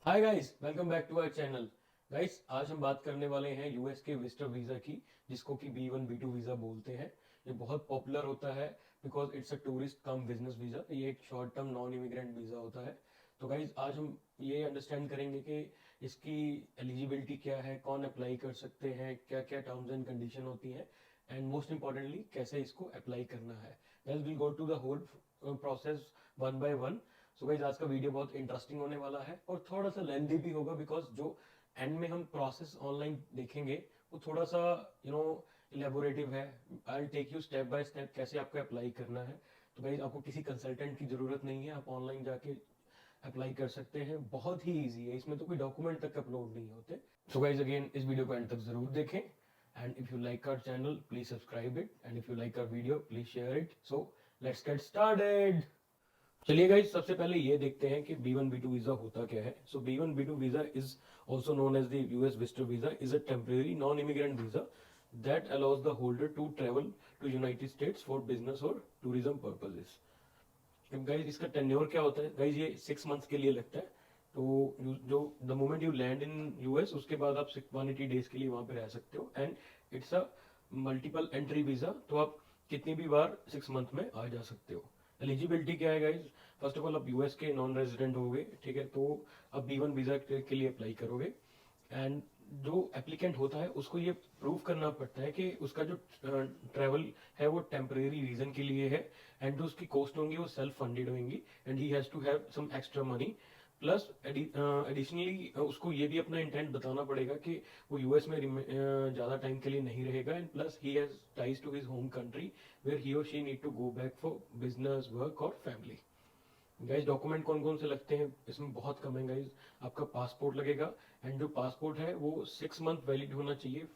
Hi guys, welcome back to our channel. Guys, आज हम बात करने वाले हैं यूएस के विजिटर वीज़ा की, जिसको कि B1 B2 वीज़ा बोलते हैं। ये बहुत पॉपुलर होता है because it's a tourist come business visa. ये एक short term non immigrant visa होता है। तो गाइस, आज हम ये अंडरस्टैंड करेंगे कि इसकी एलिजिबिलिटी क्या है, कौन अप्लाई कर सकते हैं, क्या क्या टर्म्स एंड कंडीशन होती हैं, एंड मोस्ट इंपॉर्टेंटली कैसे इसको अप्लाई करना है। Guys, will go to the whole process one by one. So guys, आज का वीडियो बहुत इंटरेस्टिंग होने वाला है और थोड़ा सा लेंथी भी होगा बिकॉज जो एंड में हम प्रोसेस ऑनलाइन देखेंगे वो थोड़ा सा इलेबोरेटिव है। I will take you step by step कैसे आपको अप्लाई करना है। तो गाइस, आपको किसी कंसल्टेंट की जरूरत नहीं है, आप ऑनलाइन जाके अप्लाई कर सकते हैं। बहुत ही ईजी है, इसमें तो कोई डॉक्यूमेंट तक अपलोड नहीं होते। सो गाइस, अगेन इस वीडियो को एंड तक जरूर देखें and if you like our channel please subscribe it and if you like our video please share it. So let's get started. चलिए गाइस, सबसे पहले ये देखते हैं कि B1 B2 वीजा होता क्या है। So B1 B2 visa is also known as the US visitor visa, is a temporary non immigrant visa that allows the holder to travel to United States for business और tourism purposes. Guys, इसका tenure क्या होता है? Guys, ये 6 months के लिए लगता है। तो जो the moment you land in US, उसके बाद आप 180 डेज के लिए वहां पे रह सकते हो and it's a multiple entry visa. तो आप कितनी भी बार 6 मंथ में आ जा सकते हो। एलिजिबिलिटी क्या है गाइज? फर्स्ट ऑफ ऑल, आप यूएस के नॉन रेजिडेंट होगे, ठीक है, तो आप B1 वीजा के लिए अप्लाई करोगे एंड जो एप्लीकेंट होता है उसको ये प्रूव करना पड़ता है कि उसका जो ट्रैवल है वो टेम्परेरी रीजन के लिए है एंड जो उसकी कॉस्ट होंगी वो सेल्फ फंडेड होंगी and he has to have some extra money. Plus additionally उसको ये भी अपना इंटेंट बताना पड़ेगा कि वो यूएस में ज़्यादा टाइम के लिए नहीं रहेगा and plus he has ties to his home country where he और she need to go back for business, work और फैमिली। गाइज, डॉक्यूमेंट कौन कौन से लगते हैं? इसमें बहुत कम है गाइज। आपका पासपोर्ट लगेगा एंड जो पासपोर्ट है वो 6 मंथ वैलिड होना चाहिए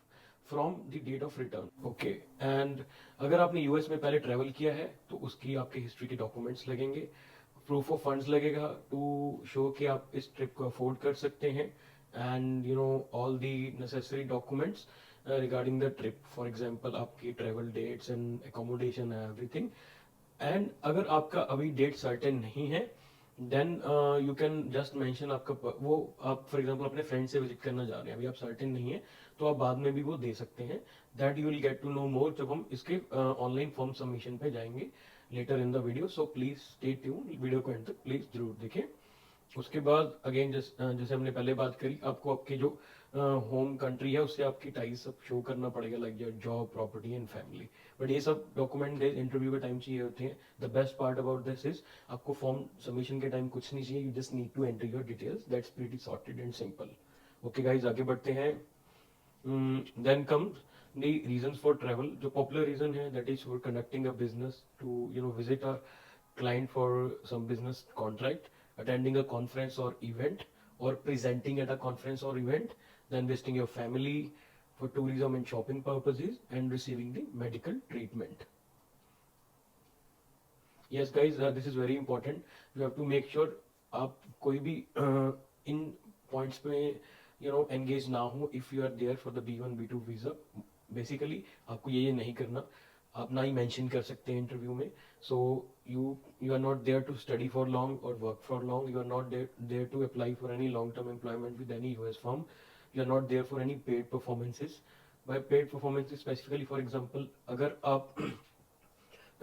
from the date of return. Okay, and अगर आपने यूएस में पहले ट्रेवल किया है तो उसकी आपके हिस्ट्री के डॉक्यूमेंट्स लगेंगे। प्रूफ ऑफ फंड्स लगेगा टू शो कि आप इस ट्रिप को अफोर्ड कर सकते हैं and all the necessary documents regarding the trip. For example, आपकी travel dates and accommodation everything. And अगर आपका अभी डेट सर्टेन नहीं है then you can just mention आपका वो आप फॉर एग्जांपल अपने फ्रेंड से विजिट करना जा रहे हैं, अभी आप सर्टेन नहीं है तो आप बाद में भी वो दे सकते हैं। That you will get to know more जब हम इसके ऑनलाइन फॉर्म सबमिशन पे जाएंगे later in the video. So please stay tune, video को एंड तक प्लीज जरूर देखें। उसके बाद अगेन जैसे हमने पहले बात करी, आपको आपकी जो होम कंट्री है उससे आपकी टाइज सब शो करना पड़ेगा, like your job, property and family. But ये सब डॉक्यूमेंट इंटरव्यू के टाइम चाहिए होते हैं। The best part about this is आपको फॉर्म सबमिशन के टाइम कुछ नहीं चाहिए, you just need to enter your details, that's pretty sorted and simple. Okay guys, आगे बढ़ते हैं। Then comes the reasons for travel. जो popular reason है that is for conducting a business, to visit a client for some business contract, attending a conference or event, or presenting at a conference or event, then visiting your family for tourism and shopping purposes, and receiving the medical treatment. Yes guys, this is very important. You have to make sure आप कोई भी इन points में engage ना हो if you are there for the B1 B2 visa. Basically आपको ये नहीं करना, आप ना ही मेंशन कर सकते हैं इंटरव्यू में। So you are not there to study for long और work for long, you are not there to apply for any long term employment with any US firm, you are not there for any paid performances. By paid performances specifically, for example अगर आप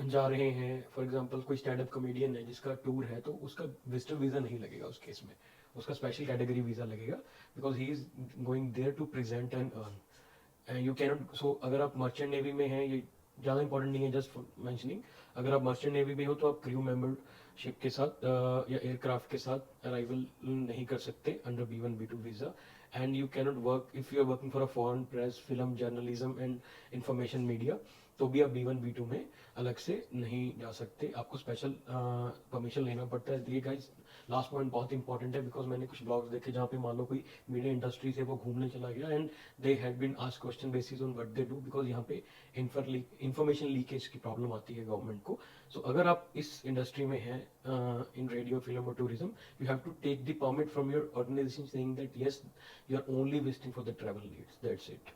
जा रहे हैं, for example कोई stand up comedian है जिसका tour है, तो उसका विजिटर वीजा नहीं लगेगा उस केस में, उसका स्पेशल कैटेगरी वीजा लगेगा because he is going there to present and earn. You cannot, so अगर आप मर्चेंट नेवी में हैं, ये ज़्यादा इंपॉर्टेंट नहीं है, जस्ट मेंशनिंग, अगर आप मर्चेंट नेवी में हो तो आप क्रू मेंबरशिप के साथ या एयरक्राफ्ट के साथ अराइवल नहीं कर सकते under B1 B2 visa. And you cannot work if you are working for a foreign press, film, journalism and information media, तो भी आप B1 B2 में अलग से नहीं जा सकते, आपको स्पेशल परमिशन लेना पड़ता है। ये गाइस लास्ट पॉइंट बहुत इंपॉर्टेंट है बिकॉज मैंने कुछ ब्लॉग्स देखे जहाँ पे मान लो कोई मीडिया इंडस्ट्री से वो घूमने चला गया and they had been asked question basis on what they do, because यहाँ पे इंफॉर्मेशन लीकेज की प्रॉब्लम आती है गवर्नमेंट को। सो अगर आप इस इंडस्ट्री में हैं इन रेडियो, फिल्म और tourism, you have to take the permit from your organisation saying that yes you are only visiting for the travel needs, that's it.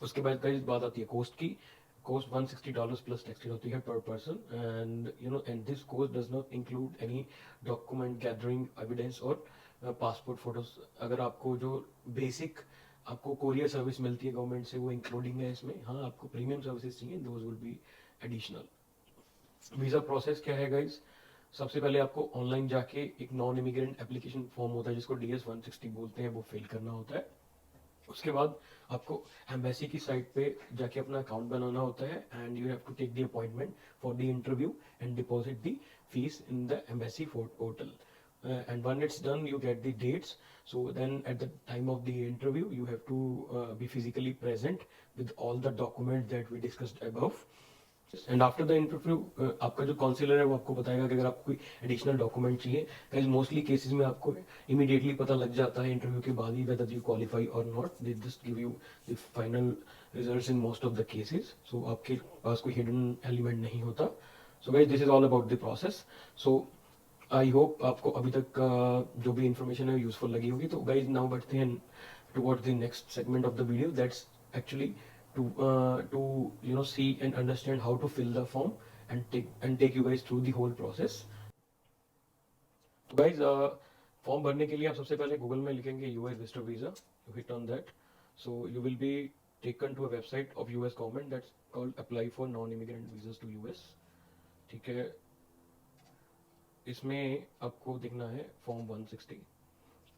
उसके बाद गाइस बात आती है कॉस्ट की। cost $160 plus tax होती है per person, and and this cost does not include any document gathering, evidence or passport photos, अगर आपको जो बेसिक आपको कोरियर सर्विस मिलती है गवर्नमेंट से वो इंक्लूडिंग है इसमें। हाँ, आपको प्रीमियम सर्विसेज चाहिए, those will be additional. Visa process क्या है गाइज? सबसे पहले आपको ऑनलाइन जाके एक नॉन इमिग्रेंट एप्लीकेशन फॉर्म होता है जिसको DS-160 बोलते हैं, वो फिल करना होता है। उसके बाद आपको एम्बेसी की साइट पे जाके अपना अकाउंट बनाना होता है and you have to take the appointment for the interview and deposit the fees in the embassy portal, and when it's done you get the dates. So then at the time of the interview you have to be physically present with all the documents that we discussed above. And after the interview आपका जो counsellor है वो आपको बताएगा कि अगर आपको कोई एडिशनल डॉक्यूमेंट चाहिए। गाइस मोस्टली केसेस में आपको इमीडिएटली पता लग जाता है इंटरव्यू के बाद ही वेदर यू क्वालिफाई और not, they just give you the final results in most of the cases. So आपके पास कोई हिडन एलिमेंट नहीं होता। So guys this is all about the process. So I hope आपको अभी तक जो भी इंफॉर्मेशन है यूजफुल लगी होगी। तो गाइस नाउ बढ़ते हैं towards the next segment of the video, that's actually to see and understand how to fill the form and take you guys through the whole process. तो guys फॉर्म भरने के लिए आप सबसे पहले गूगल में लिखेंगे US visitor visa, you hit on that, so you will be taken to a website of US government that's called apply for non immigrant visas to US। ठीक है, इसमें आपको दिखना है फॉर्म 160।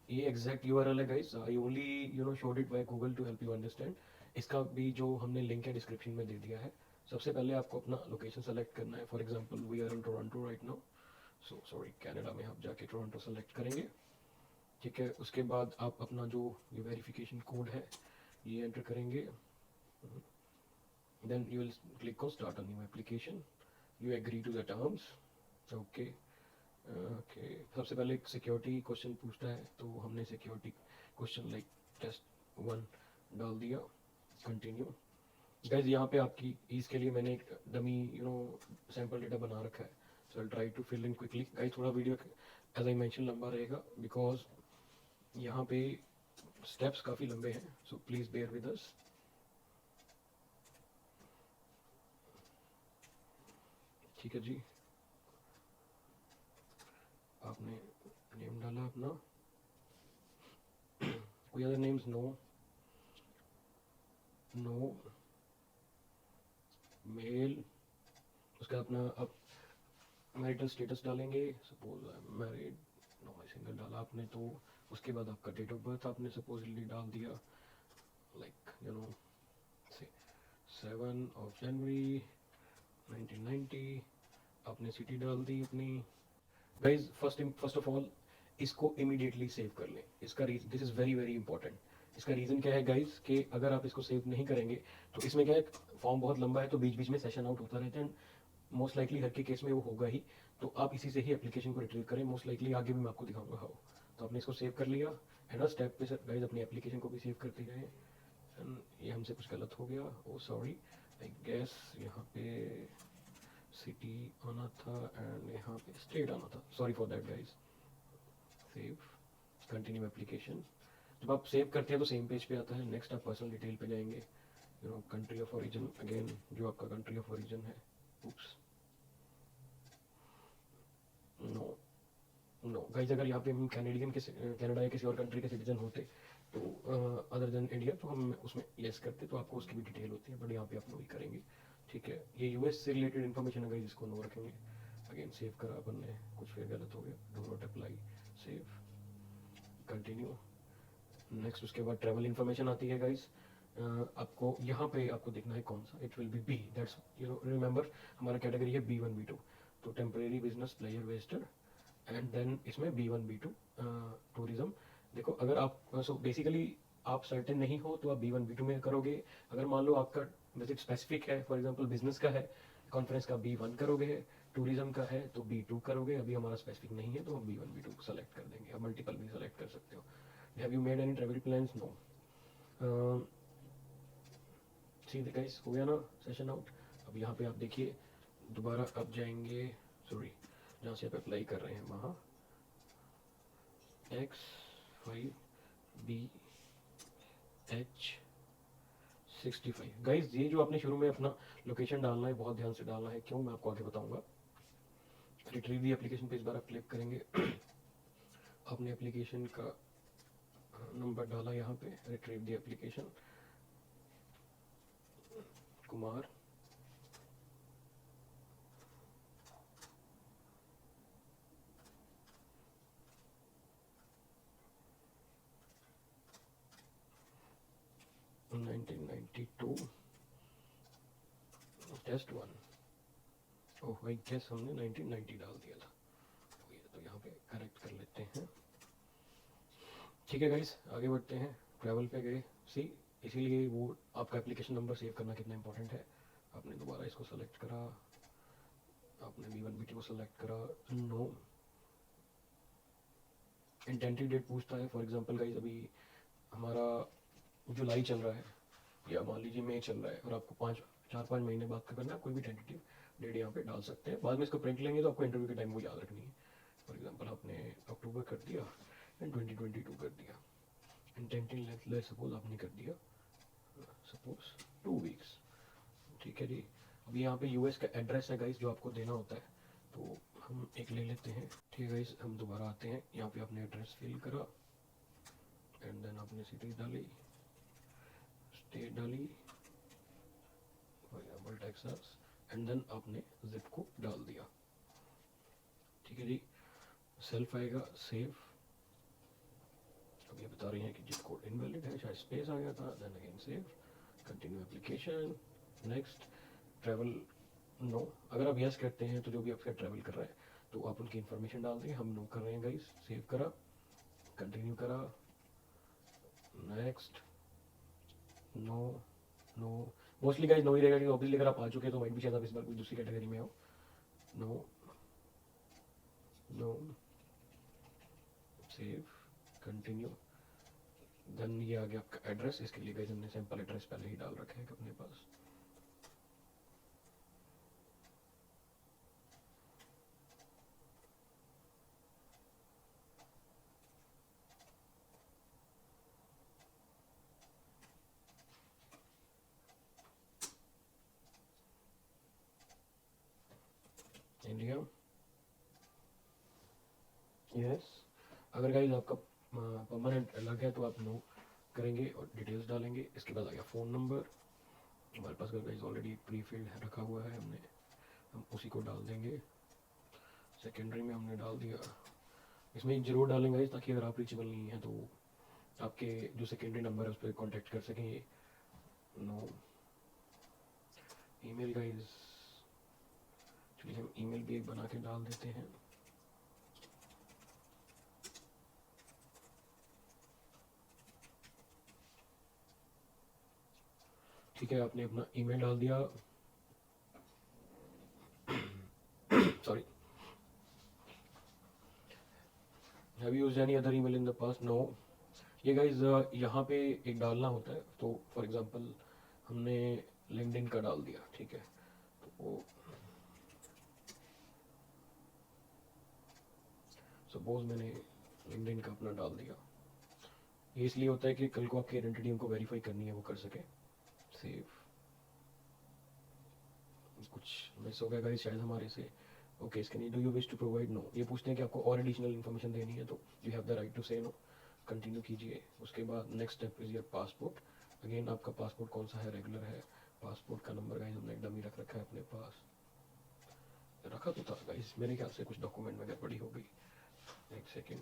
ये एग्जैक्ट URL है guys, I only showed it by Google to help you understand. इसका भी जो हमने लिंक है डिस्क्रिप्शन में दे दिया है। सबसे पहले आपको अपना लोकेशन सेलेक्ट करना है। For example we are in Toronto right now, so sorry Canada में आप जाके टोरंटो सेलेक्ट करेंगे। ठीक है, उसके बाद आप अपना जो ये वेरिफिकेशन कोड है ये एंटर करेंगे, then you will click on start a new application, you agree to the terms. Okay okay, सबसे पहले एक सिक्योरिटी क्वेश्चन पूछता है, तो हमने सिक्योरिटी क्वेश्चन लाइक टेस्ट 1 डाल दिया, कंटिन्यू। गाइज यहाँ पे आपकी ईज के लिए मैंने एक डमी सैंपल डेटा बना रखा है, so I try to fill in quickly. Guys थोड़ा वीडियो एज आई मेंशन लंबा रहेगा बिकॉज यहाँ पे स्टेप्स काफ़ी लंबे हैं, so please bear with us. ठीक है जी, आपने नेम डाला अपना, कोई other names? No no, male. उसका अपना आप मैरिटल स्टेटस डालेंगे, suppose I am married, no I single डाला आपने, तो उसके बाद आपका डेट ऑफ बर्थ आपने सपोजली डाल दिया लाइक 7 जनवरी 1990, आपने सिटी डाल दी अपनी। गाइज फर्स्ट ऑफ ऑल इसको इमीडिएटली सेव कर लें, इसका this is very very important. इसका रीज़न क्या है गाइज कि अगर आप इसको सेव नहीं करेंगे तो इसमें क्या है, फॉर्म बहुत लंबा है तो बीच बीच में सेशन आउट होता रहता है, मोस्ट लाइकली हर के केस में वो होगा ही। तो आप इसी से ही एप्लीकेशन को रिट्रीव करें, मोस्ट लाइकली आगे भी मैं आपको दिखाऊंगा हाउ। तो आपने इसको सेव कर लिया एंड हर स्टेप पे गाइज अपनी एप्लीकेशन को भी सेव करते रहे। एंड ये हमसे कुछ गलत हो गया, ओ सॉरी, आई गेस यहाँ पे सिटी आना था एंड यहाँ पे स्टेट आना था, sorry for that guys. Save, continue application. जब आप सेव करते हैं तो सेम पेज पे आता है। नेक्स्ट आप पर्सनल डिटेल पे जाएंगे, कंट्री ऑफ ओरिजिन, अगेन जो आपका कंट्री ऑफ ओरिजिन है, उप्स नो नो गाइज, अगर यहाँ पे हम कनाडा या किसी और कंट्री के सिटीजन होते तो अदर देन इंडिया तो हम उसमें येस करते, तो आपको उसकी भी डिटेल होती है, बट यहाँ पे आप नो ही करेंगे। ठीक है, ये यूएस से रिलेटेड इन्फॉर्मेशन है गाइज, इसको नो रखेंगे। अगेन सेव करा अपन ने, कुछ फिर गलत हो गया, do not apply, save, continue. Next उसके बाद ट्रैवल इन्फॉर्मेशन आती है गाइज। आपको यहाँ पे आपको देखना है कौन सा, it will be B, that's remember हमारा कैटेगरी है B1 B2, तो temporary business player visitor, and then इसमें B1 B2 टूरिज्म। देखो अगर आप सो बेसिकली आप सर्टेन नहीं हो तो आप B1 B2 में करोगे। अगर मान लो आपका विजिट स्पेसिफिक है, फॉर एग्जांपल बिजनेस का है, कॉन्फ्रेंस का B1 करोगे, टूरिज्म का है तो B2 करोगे। अभी हमारा स्पेसिफिक नहीं है तो हम B1 B2 सेलेक्ट कर देंगे, आप मल्टीपल भी सेलेक्ट कर सकते हो। Have you made any travel plans? No. ठीक है गाइस, हो गया ना सेशन आउट। अब यहाँ पे आप देखिए दोबारा आप जाएंगे, सॉरी जहाँ से आप अप्लाई कर रहे हैं वहाँ X5BH65। गाइज ये जो आपने शुरू में अपना लोकेशन डालना है बहुत ध्यान से डालना है, क्यों, मैं आपको आगे बताऊंगा। रिट्रीव दी एप्लीकेशन पे इस बार आप क्लिक करेंगे आपने एप्लीकेशन का नंबर डाला यहाँ पे, retrieve the application, Kumar, $1992 test 1। ओह भाई गेस हमने 1990 डाल दिया था, तो यहाँ पे करेक्ट कर लेते हैं। ठीक है गाइस, आगे बढ़ते हैं। ट्रैवल पे गए, सी इसीलिए वो आपका एप्लीकेशन नंबर सेव करना कितना इंपॉर्टेंट है। आपने दोबारा इसको सेलेक्ट करा, आपने B1 B2 को सेलेक्ट करा, नो। इंटेंटिव डेट पूछता है, फॉर एग्जांपल गाइस अभी हमारा जुलाई चल रहा है या मान लीजिए मई चल रहा है और आपको 4-5 महीने बाद का करना है, कोई भी टेंटेटिव डेट यहाँ पे डाल सकते हैं। बाद में इसको प्रिंट लेंगे तो आपको इंटरव्यू के टाइम वो याद रखनी है। फॉर एग्जांपल आपने अक्टूबर कर दिया एंड 2022 कर दिया, इंटेंटिव लेट सपोज आपने कर दिया सपोज 2 वीक्स। ठीक है जी। अब यहाँ पे यूएस का एड्रेस है गाइस जो आपको देना होता है, तो हम एक ले लेते हैं। ठीक है गाइस, हम दोबारा आते हैं। यहाँ पे आपने एड्रेस फिल करा एंड देन आपने सिटी डाली, स्टेट डाली, for example Texas, and then आपने जिप को डाल दिया। ठीक है जी, सेल्फ आएगा, सेव। अब ये बता रही हैं कि जिप कोड इनवैलिड है, शायद स्पेस आ गया था, then again save, continue application, next, travel no. अगर आप यस करते हैं तो जो भी आपका ट्रैवल कर रहा है तो आप उनकी इन्फॉर्मेशन डाल देंगे। हम नो कर रहे हैं गाइस, सेव करा, कंटिन्यू करा, next, no, no. Mostly guys no ही रहेगा, क्योंकि ऑब्वियसली अगर आप आ चुके हैं तो माइट भी शायद आप इस बार कोई दूसरी कैटेगरी में हो। No, no, save, continue, then ये आ गया आपका एड्रेस। इसके लिए गाइस हमने सैंपल एड्रेस पहले ही डाल रखा है अपने पास। India, yes. अगर गाइस आपका परमानेंट अलग है तो आप नो करेंगे और डिटेल्स डालेंगे। इसके बाद आ गया फ़ोन नंबर। हमारे पास गाइस ऑलरेडी प्री फिल्ड रखा हुआ है हमने, हम उसी को डाल देंगे। सेकेंडरी में हमने डाल दिया, इसमें एक जरूर डालेंगे गाइस ताकि अगर आप रीचेबल नहीं है तो आपके जो सेकेंडरी नंबर है उस पर कॉन्टेक्ट कर सकें। नो, ईमेल गाइस, चलिए हम ईमेल भी एक बना के डाल देते हैं। ठीक है, आपने अपना ईमेल डाल दिया। Sorry, have you used any other email in the past? No. ये गाइस यहाँ पे एक डालना होता है, तो फॉर एग्जांपल हमने लिंक्डइन का डाल दिया, ठीक है, तो वो सपोज मैंने लिंक्डइन का अपना डाल दिया। ये इसलिए होता है कि कल को आपकी आइडेंटिटी उनको वेरीफाई करनी है, वो कर सके। सेव, कुछ मिस हो गया गाइस शायद हमारे से। ओके, इसके लिए do you wish to provide? No. ये पूछते हैं कि आपको और एडिशनल इन्फॉर्मेशन देनी है तो you have the right to say no, continue कीजिए। उसके बाद next step is your passport. Again आपका पासपोर्ट कौन सा है, रेगुलर है? पासपोर्ट का नंबर गाइस हमने एकदम ही रख रखा है अपने पास, रखा तो था गाइस, मेरे ख्याल से कुछ डॉक्यूमेंट में गड़बड़ी हो गई। एक सेकेंड,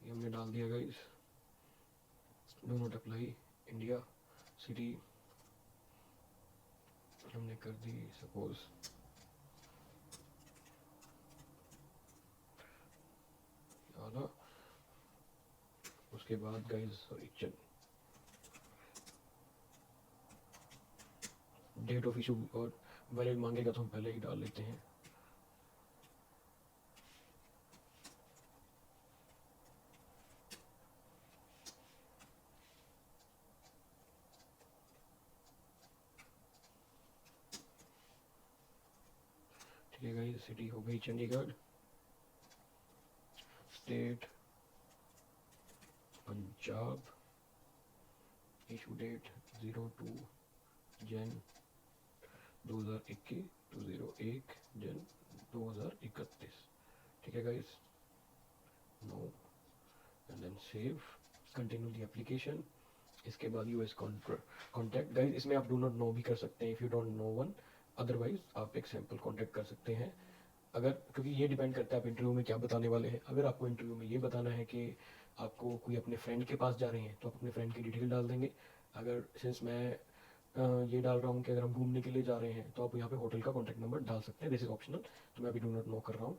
ये हमने डाल दिया guys. Do not apply, India, city हमने कर दी सपोज आला। उसके बाद guys sorry, date of issue और वैलिड मांगेगा तो हम पहले ही डाल लेते हैं। ठीक है गाइस, सिटी हो गई Chandigarh, state Punjab, issue date 02 Jan 2021 to 01 Jan 2031. ठीक है guys, no and then save, continue the application. इसके बाद यूएस कॉन्टैक्ट. गाइस इसमें आप डू नॉट नो भी कर सकते हैं if you don't know one, otherwise आप एक सैम्पल कॉन्टैक्ट कर सकते हैं. अगर, क्योंकि ये डिपेंड करता है आप इंटरव्यू में क्या बताने वाले हैं. अगर आपको इंटरव्यू में ये बताना है कि आपको कोई अपने फ्रेंड के पास जा रहे हैं तो आप अपने फ्रेंड की डिटेल डाल देंगे. अगर सिंस मैं ये डाल रहा हूँ कि अगर हम घूमने के लिए जा रहे हैं तो आप यहाँ पे होटल का कॉन्टैक्ट नंबर डाल सकते हैं. दिस इज ऑप्शनल, तो मैं अभी डू नॉट नो कर रहा हूँ.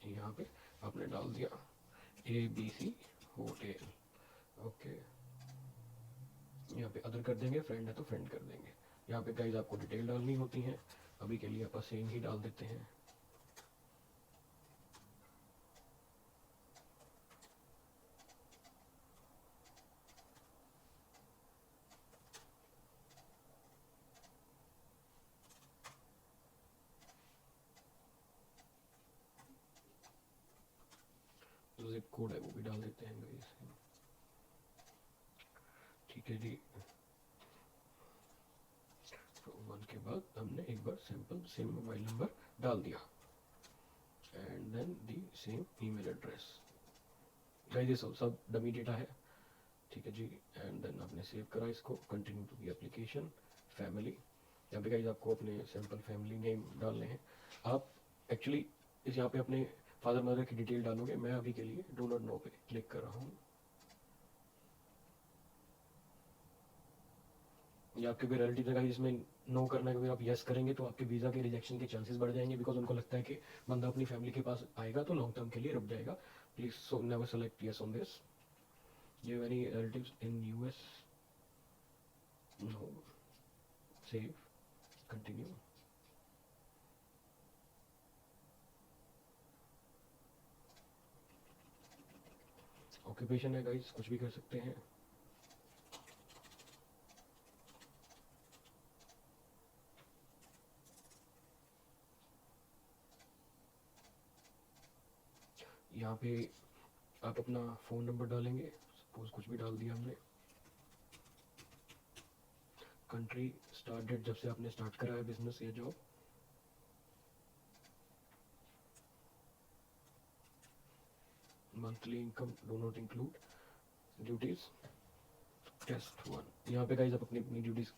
यहाँ पे आपने डाल दिया ABC होटल. ओके, यहाँ पे अदर कर देंगे, फ्रेंड है तो फ्रेंड कर देंगे. यहाँ पे गाइज आपको डिटेल डालनी होती है. अभी के लिए आप सेम ही डाल देते हैं. जो जिप कोड है वो भी डाल देते हैं गाइज. ठीक है जी. तो 1 के बाद हमने एक बार सिंपल सेम मोबाइल नंबर डाल दिया and then the same email address. Guys ये सब डमी डेटा है. ठीक है जी. एंड देन आपने सेव करा इसको. Continue to the application. Family, यहाँ पे गाइस आपको अपने सिंपल फैमिली नेम डालने हैं. आप एक्चुअली इस यहाँ पे अपने फादर मदर की डिटेल डालोगे. मैं अभी के लिए डू नॉट नो पे क्लिक कर रहा हूँ. या आपके कोई रिलेटिव है गाइस इसमें नो करना है, क्योंकि आप यस करेंगे तो आपके वीज़ा के रिजेक्शन के चांसेस बढ़ जाएंगे, बिकॉज उनको लगता है कि बंदा अपनी फैमिली के पास आएगा तो लॉन्ग टर्म के लिए रुक जाएगा. Please so never select yes on this. Do you have any relatives in US? No. Save. Continue. Occupation है गाइस, कुछ भी कर सकते हैं. यहाँ पे आप अपना फ़ोन नंबर डालेंगे. सपोज कुछ भी डाल दिया हमने. कंट्री, स्टार्ट डेट जब से आपने स्टार्ट करा है बिजनेस या job. Monthly income do not include. Duties test 1. यहाँ पे गाइज आप अपनी अपनी ड्यूटीज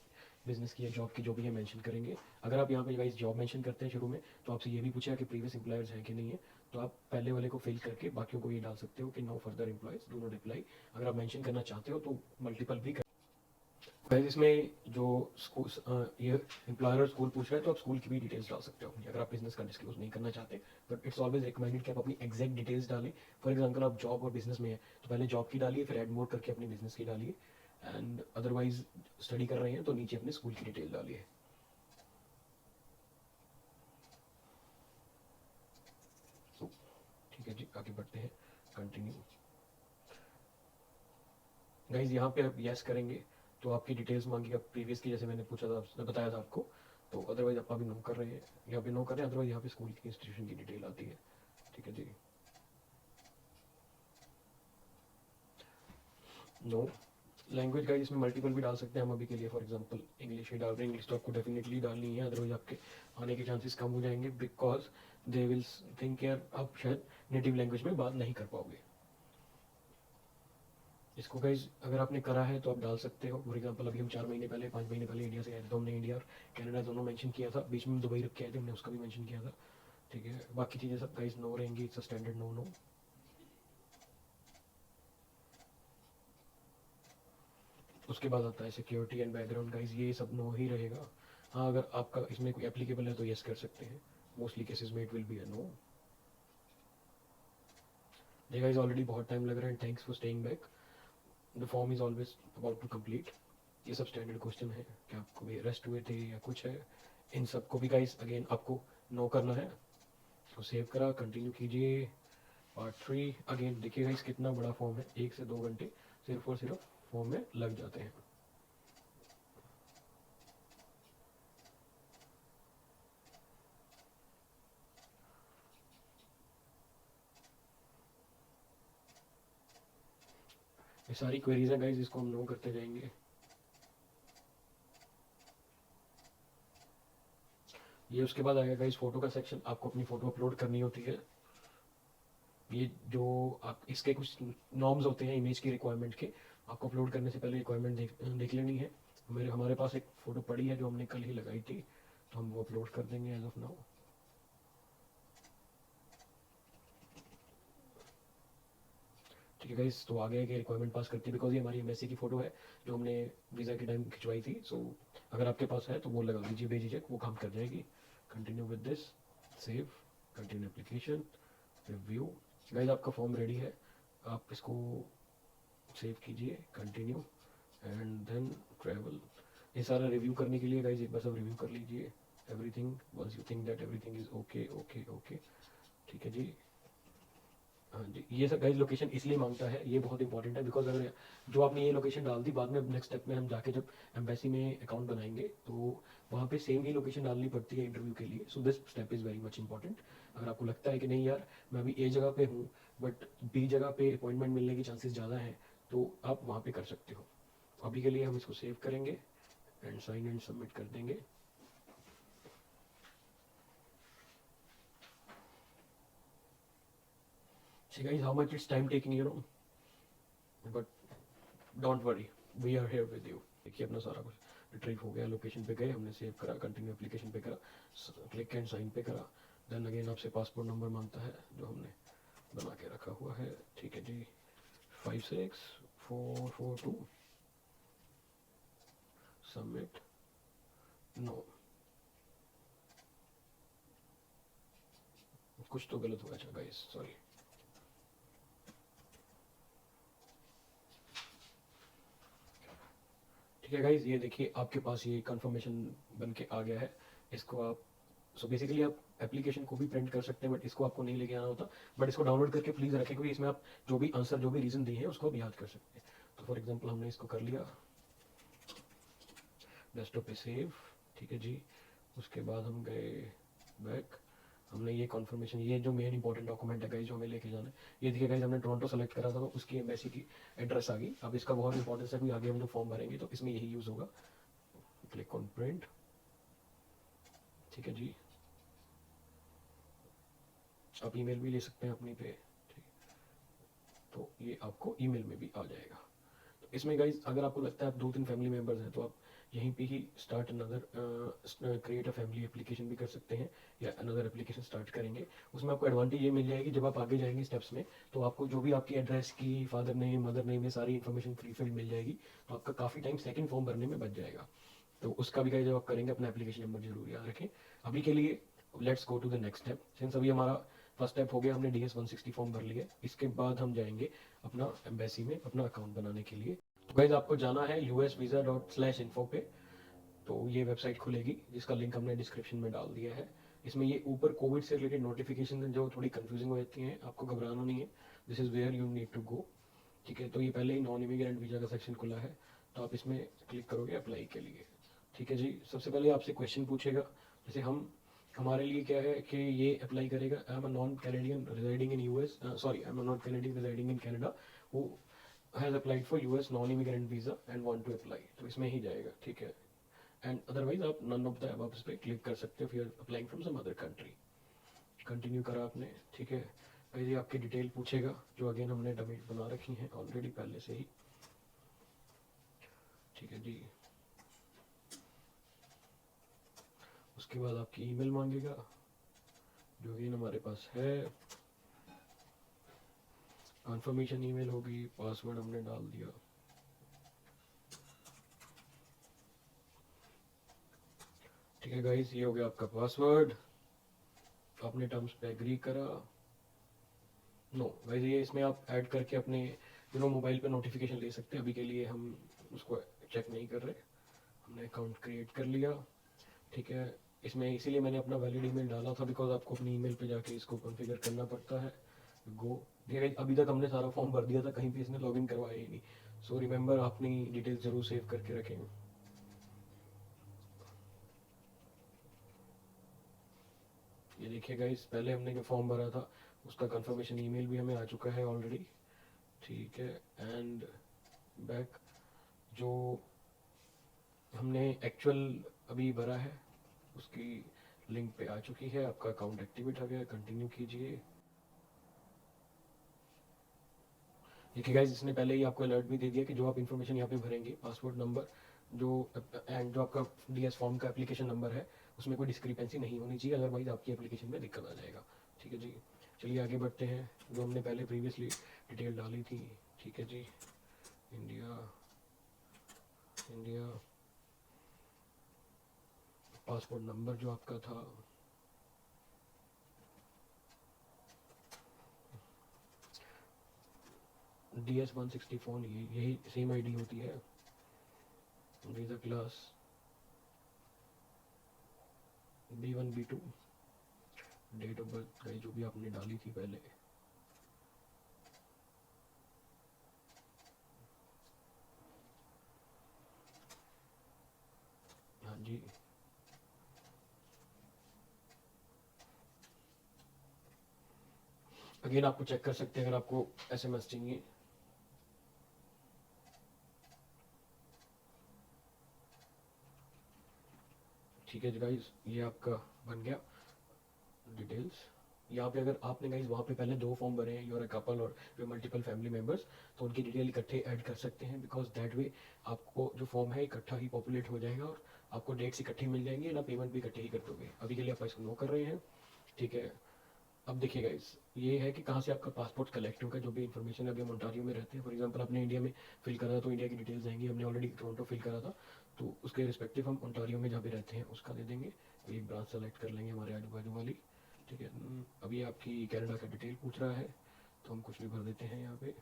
बिजनेस की या जॉब की जो भी है मेंशन करेंगे. अगर आप यहाँ पे गाइज जॉब मेंशन करते हैं शुरू में तो आपसे ये भी पूछा कि प्रीवियस एम्प्लॉयर्स हैं कि नहीं है, तो आप पहले वाले को फिल करके बाकियों को ये डाल सकते हो कि no further employees do not apply. अगर आप मेंशन करना चाहते हो तो मल्टीपल भी कर. गाइज इसमें जो स्कूल ये एम्प्लॉयर और स्कूल पूछ रहा है तो आप स्कूल की भी डिटेल्स डाल सकते हो अपनी, अगर आप बिजनेस का डिस्क्लोज नहीं करना चाहते. बट इट्स ऑलवेज रिकमेंडेड कि आप अपनी एग्जैक्ट डिटेल्स डालें. फॉर एग्जाम्पल आप जॉब और बिजनेस में है तो पहले जॉब की डालिए, फिर एड मोड करके अपनी बिजनेस की डालिए. एंड अदरवाइज स्टडी कर रहे हैं तो नीचे अपने स्कूल की डिटेल डालिए. ठीक है जी, आगे बढ़ते हैं. कंटिन्यू. गाइज यहाँ पे आप यस करेंगे तो आपकी डिटेल्स मांगेगा प्रीवियस की, जैसे मैंने पूछा था, बताया था आपको. तो अदरवाइज आप अभी नो कर रहे हैं, यहाँ पे नो कर रहे हैं, अदरवाइज यहाँ पे स्कूल की इंस्टीट्यूशन की डिटेल आती है. ठीक है जी. नो. लैंग्वेज गाइज इसमें मल्टीपल भी डाल सकते हैं हम अभी के लिए. फॉर एग्जांपल इंग्लिश ही डाल रहे हैं. इंग्लिश तो आपको डेफिनेटली डालनी है, अदरवाइज आपके आने के चांसेस कम हो जाएंगे, बिकॉज दे विल थिंक यार आप शायद नेटिव लैंग्वेज में बात नहीं कर पाओगे. इसको गाइज अगर आपने करा है तो आप डाल सकते हो. फॉर एग्जांपल अभी हम 4 महीने पहले 5 महीने पहले इंडिया से आए थे तो हमने इंडिया और कनाडा दोनों मेंशन किया था. बीच में दुबई रख के आए थे, हमने उसका भी मेंशन किया था. ठीक है, बाकी चीज़ें सब गाइज नो रहेंगी. It's standard no no. उसके बाद आता है सिक्योरिटी एंड बैकग्राउंड. गाइज ये सब नो ही रहेगा. हाँ, अगर आपका इसमें कोई एप्लीकेबल है तो यस कर सकते हैं. मोस्टली केसेस में it will be a no. ये गाइज ऑलरेडी बहुत टाइम लग रहा है. Thanks for staying back. The form is always about to complete. ये सब स्टैंडर्ड क्वेश्चन है कि आपको भी रेस्ट हुए थे या कुछ है. इन सब को भी गाइज अगेन आपको नो करना है. तो सेव करा, कंटिन्यू कीजिए. पार्ट 3 अगेन देखिए गाइज कितना बड़ा फॉर्म है. 1 से 2 घंटे सिर्फ और सिर्फ फॉर्म में लग जाते हैं. ये सारी क्वेरीज हैं गाइज, इसको हम नो करते जाएंगे। ये उसके बाद आएगा गाइज फोटो का सेक्शन, आपको अपनी फोटो अपलोड करनी होती है। ये जो आप इसके कुछ नॉर्म्स होते हैं इमेज की रिक्वायरमेंट के, आपको अपलोड करने से पहले रिक्वायरमेंट देख लेनी है। हमारे पास एक फ़ोटो पड़ी है जो हमने कल ही लगाई थी, तो हम वो अपलोड कर देंगे एज ऑफ नाउ। ठीक है गाइस, तो आगे की रिक्वायरमेंट पास करती है, बिकॉज ये हमारी एम्बेसी की फ़ोटो है जो हमने वीज़ा के टाइम खिंचवाई थी। सो अगर आपके पास है तो वो लगा दीजिए, भेजिए, वो काम कर जाएगी। Continue with this, save, continue application, review. Guys आपका फॉर्म रेडी है, आप इसको सेव कीजिए, कंटिन्यू, एंड देन ट्रैवल। ये सारा रिव्यू करने के लिए गाइज एक बार सब रिव्यू कर लीजिए everything, once you think that everything is okay okay okay. ठीक है जी, हाँ जी। ये सब गाइज लोकेशन इसलिए मांगता है, ये बहुत इंपॉर्टेंट है, बिकॉज अगर जो आपने ये लोकेशन डाल दी, बाद में नेक्स्ट स्टेप में हम जाके जब एम्बेसी में अकाउंट बनाएंगे तो वहाँ पे सेम ही लोकेशन डालनी पड़ती है इंटरव्यू के लिए। So this step is very much important. अगर आपको लगता है कि नहीं यार मैं अभी ए जगह पे हूँ बट बी जगह पे अपॉइंटमेंट मिलने की चांसेस ज़्यादा हैं, तो आप वहाँ पे कर सकते हो। अभी के लिए हम इसको सेव करेंगे एंड साइन एंड सबमिट कर देंगे। See guys, how much it's time taking, you know, but don't worry, we are here with you। देखिए अपना सारा कुछ रिट्रीव हो गया, लोकेशन पे गए, हमने सेव करा, कंटिन्यू एप्लीकेशन पे करा, क्लिक एंड साइन पे करा, देन अगेन आपसे पासपोर्ट नंबर मांगता है जो हमने बना के रखा हुआ है। ठीक है जी, 56442, सबमिट, नो। कुछ तो गलत हुआ, अच्छा गाइस सॉरी। ठीक है गाइज, ये देखिए आपके पास ये कंफर्मेशन बन के आ गया है। इसको आप बेसिकली आप एप्लीकेशन को भी प्रिंट कर सकते हैं, बट इसको आपको नहीं लेके आना होता। बट इसको डाउनलोड करके प्लीज़ रखें, क्योंकि इसमें आप जो भी आंसर, जो भी रीज़न दिए हैं उसको आप याद कर सकते हैं। तो फॉर एग्जांपल हमने इसको कर लिया, डेस्कटॉप पे सेव। ठीक है जी, उसके बाद हम गए बैक, हमने ये कॉन्फर्मेशन, ये जो मेन इंपॉर्टेंट डॉक्यूमेंट है गाइज जो हमें लेके जाना है, ये देखिए गाइज हमने टोरंटो सेलेक्ट करा था तो उसकी एम्बेसी की एड्रेस आ गई। अब इसका बहुत इंपॉर्टेंस है, क्योंकि आगे हम जो फॉर्म भरेंगे तो इसमें यही यूज़ होगा। Click on print. ठीक है जी, आप ईमेल भी ले सकते हैं अपनी पे, ठीक, तो ये आपको ईमेल में भी आ जाएगा। तो इसमें गाइज अगर आपको लगता है आप 2-3 फैमिली मेम्बर्स हैं तो आप यहीं पे ही start another create a family application भी कर सकते हैं, या अनदर एप्लीकेशन स्टार्ट करेंगे। उसमें आपको एडवांटेज ये मिल जाएगी, जब आप आगे जाएंगे स्टेप्स में तो आपको जो भी आपकी एड्रेस की, फादर नेम, मदर नेम, ये सारी इन्फॉर्मेशन फ्री फील्ड मिल जाएगी, तो आपका काफ़ी टाइम सेकंड फॉर्म भरने में बच जाएगा। तो उसका भी गाइज जब आप करेंगे अपना एप्लीकेशन नंबर जरूर याद रखें। अभी के लिए let's go to the next step. Since अभी हमारा फर्स्ट स्टेप हो गया, हमने DS-160 फॉर्म भर लिया, इसके बाद हम जाएंगे अपना एम्बेसी में अपना अकाउंट बनाने के लिए। तो गाइज आपको जाना है usvisa.info पे, तो ये वेबसाइट खुलेगी जिसका लिंक हमने डिस्क्रिप्शन में डाल दिया है। इसमें ये ऊपर कोविड से रिलेटेड नोटिफिकेशन है जो थोड़ी कंफ्यूजिंग हो जाती हैं, आपको घबराना नहीं है, this is where you need to go. ठीक है, तो ये पहले ही नॉन इमिग्रेंट वीज़ा का सेक्शन खुला है, तो आप इसमें क्लिक करोगे अप्लाई के लिए। ठीक है जी, सबसे पहले आपसे क्वेश्चन पूछेगा, जैसे हमारे लिए क्या है कि ये अप्लाई करेगा, I am a non Canadian residing in US, sorry I am a non Canadian residing in Canada who has applied for US non immigrant visa and want to apply, तो इसमें ही जाएगा। ठीक है, एंड अदरवाइज आप none of the above पे click कर सकते हो फिर applying from some other country. Continue करा आपने। ठीक है, ये आपकी डिटेल पूछेगा जो अगेन हमने डमी बना रखी हैं ऑलरेडी पहले से ही। ठीक है जी, उसके बाद आपकी ईमेल मांगेगा जो अगेन हमारे पास है, कंफर्मेशन ईमेल होगी, पासवर्ड हमने डाल दिया। ठीक है गाइस, ये हो गया आपका पासवर्ड, आपने टर्म्स पे एग्री करा। नो गाइस, ये इसमें आप ऐड करके अपने मोबाइल पे नोटिफिकेशन ले सकते हैं, अभी के लिए हम उसको चेक नहीं कर रहे। हमने अकाउंट क्रिएट कर लिया। ठीक है, इसमें इसीलिए मैंने अपना वैलिड ईमेल डाला था, बिकॉज आपको अपनी ईमेल पे जाके इसको कॉन्फ़िगर करना पड़ता है। गो, ठीक, अभी तक हमने सारा फॉर्म भर दिया था, कहीं पे इसने लॉगिन करवाया ही नहीं। सो रिमेंबर अपनी डिटेल्स जरूर सेव करके रखें। ये देखिए गाइस, पहले हमने जो फॉर्म भरा था उसका कंफर्मेशन ईमेल भी हमें आ चुका है ऑलरेडी। ठीक है, एंड बैक जो हमने एक्चुअल अभी भरा है उसकी लिंक पे आ चुकी है, आपका अकाउंट एक्टिवेट हो गया, कंटिन्यू कीजिए। देखिए गाइस, इसने पहले ही आपको अलर्ट भी दे दिया कि जो आप इन्फॉर्मेशन यहाँ पे भरेंगे, पासवर्ड नंबर जो एंड जो आपका डीएस फॉर्म का एप्लीकेशन नंबर है उसमें कोई डिस्क्रिपेंसी नहीं होनी चाहिए, अदरवाइज आपकी एप्लीकेशन में दिक्कत आ जाएगा। ठीक है जी, चलिए आगे बढ़ते हैं। जो हमने पहले प्रीवियसली डिटेल डाली थी, ठीक है जी, इंडिया इंडिया पासपोर्ट नंबर जो आपका था, DS164, यही सेम आईडी होती है। Visa class B1 B2, date of birth जो भी आपने डाली थी पहले, हाँ जी। अगेन आपको चेक कर सकते हैं अगर आपको SMS चाहिए। ठीक है गाइज, ये आपका बन गया डिटेल्स। यहाँ पे अगर आपने गाइज वहाँ पे पहले 2 फॉर्म भरे हैं, यूर अ कपल और यूर मल्टीपल फैमिली मेम्बर्स, तो उनकी डिटेल इकट्ठे ऐड कर सकते हैं, बिकॉज दैट वे आपको जो फॉर्म है इकट्ठा ही पॉपुलेट हो जाएगा और आपको डेट्स इकट्ठी मिल जाएंगी ना, पेमेंट भी इकट्ठे ही कर दोगे। अभी के लिए आप इसको नो कर रहे हैं, ठीक है। अब देखिए गाइस, ये है कि कहाँ से आपका पासपोर्ट कलेक्ट होगा, जो भी इन्फॉर्मेशन अभी हम ओंटारियो में रहते हैं, फॉर एग्जांपल आपने इंडिया में फिल करा तो इंडिया की डिटेल्स आएंगी, हमने ऑलरेडी टोरंटो फिल करा था तो उसके रिस्पेक्टिव हम ओंटारियो में जहाँ पे रहते हैं उसका दे देंगे। एक ब्रांच सेलेक्ट कर लेंगे हमारे आजू बाजू वाली, ठीक है। अभी आपकी कनाडा का डिटेल पूछ रहा है तो हम कुछ भी भर देते हैं यहाँ पे।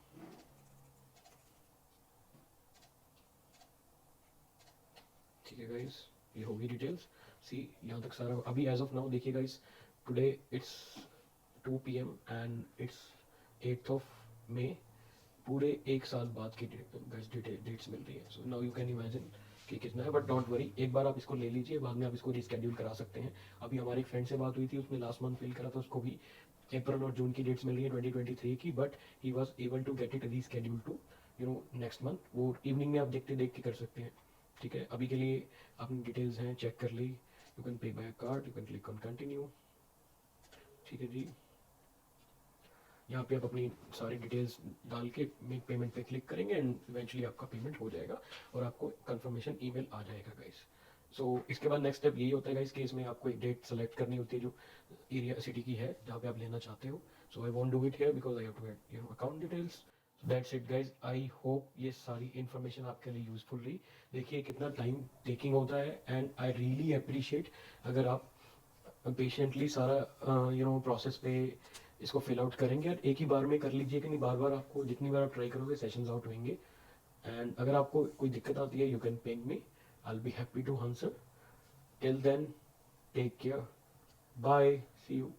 ठीक है गाइस, ये होगी डिटेल्स। सी यहाँ तक सारा अभी एज ऑफ नाउ देखिए guys, today it's 2 PM and it's 8th of May। पूरे 1 साल बाद की डेट्स मिल रही है। So now you can imagine कि कितना है, बट डोंट वरी, एक बार आप इसको ले लीजिए, बाद में आप इसको रिस्केड्यूल करा सकते हैं। अभी हमारी एक फ्रेंड से बात हुई थी, उसने लास्ट मंथ फिल करा था, उसको भी अप्रैल और जून की डेट्स मिल रही है 2023 की, but he was able to get it reschedule to next month. वो इवनिंग में आप देख के कर सकते हैं। ठीक है, अभी के लिए अपनी डिटेल्स हैं, चेक कर ली। You can pay by card, you can click on continue. ठीक है जी, यहाँ पे आप अपनी सारी डिटेल्स डाल के मेक पेमेंट पे क्लिक करेंगे एंड इवेंचुअली आपका पेमेंट हो जाएगा और आपको कंफर्मेशन ईमेल आ जाएगा गाइस। सो इसके बाद नेक्स्ट स्टेप यही होता है गाइस कि इसमें आपको एक डेट सेलेक्ट करनी होती है जो एरिया सिटी की है जहाँ पे आप लेना चाहते हो। So I want do it here because I have to get account details. That's it guys, I hope ये सारी इन्फॉर्मेशन आपके लिए यूजफुल रही। देखिए कितना टाइम टेकिंग होता है एंड आई रियली अप्रिशिएट अगर आप पेशेंटली सारा प्रोसेस पे इसको फिल आउट करेंगे और एक ही बार में कर लीजिए कि नहीं, बार बार आपको जितनी बार आप ट्राई करोगे सेशंस आउट होंगे। एंड अगर आपको कोई दिक्कत आती है, you can ping me, I will be happy to answer. Till then, take care, bye, see you.